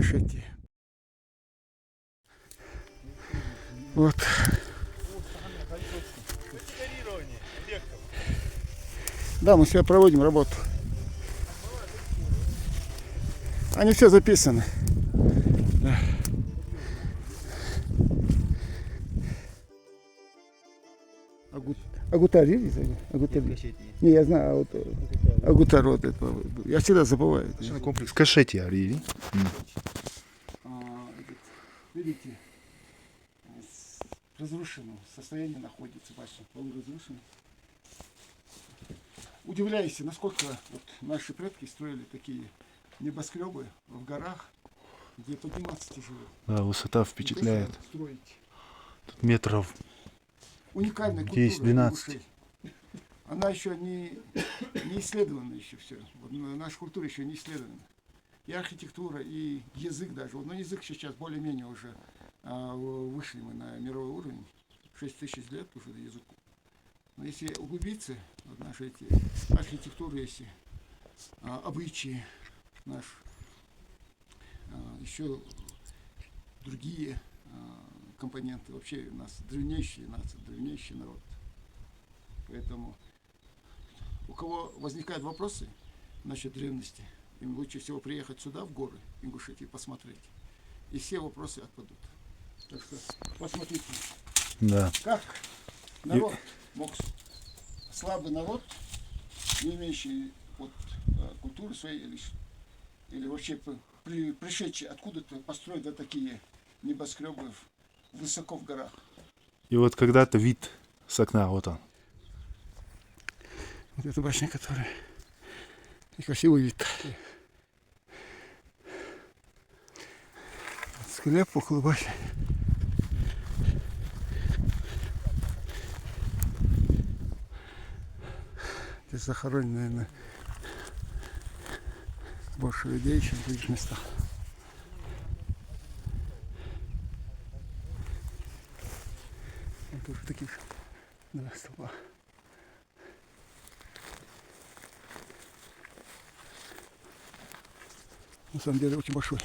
Ингушетии. Вот. Да, мы сейчас проводим работу. Они все записаны. Да. Агутари? Агутари. Не, я знаю, а вот Агутар, вот это. Я всегда забываю. Комплекс Кашети, Арии. Видите, в разрушенном состоянии находится башня, полуразрушенная. Удивляюсь, насколько вот наши предки строили такие небоскребы в горах, где подниматься тяжело. Да, высота впечатляет. Строить. Тут метров Уникальная 10-12. культура. Она еще не исследована еще все. Вот наша культура еще не исследована. И архитектура, и язык даже. Но язык сейчас более-менее уже вышли мы на мировой уровень. 6000 лет уже языку. Но если углубиться в наши эти архитектуры, если обычаи наши, еще другие компоненты, вообще у нас древнейшие нации, древнейший народ. Поэтому у кого возникают вопросы насчет древности, им лучше всего приехать сюда, в горы Ингушетии, посмотреть. И все вопросы отпадут. Так что посмотрите, Да. как народ мог, слабый народ, не имеющий вот, культуры своей, или вообще пришедший откуда-то, построить вот такие небоскребы высоко в горах. И вот когда-то вид с окна, вот он. Вот эта башня, которая и красивый вид. Склеп около башни. Здесь захоронено, наверное, больше людей, чем в других местах. Вот уже таких два столба. На самом деле очень большой.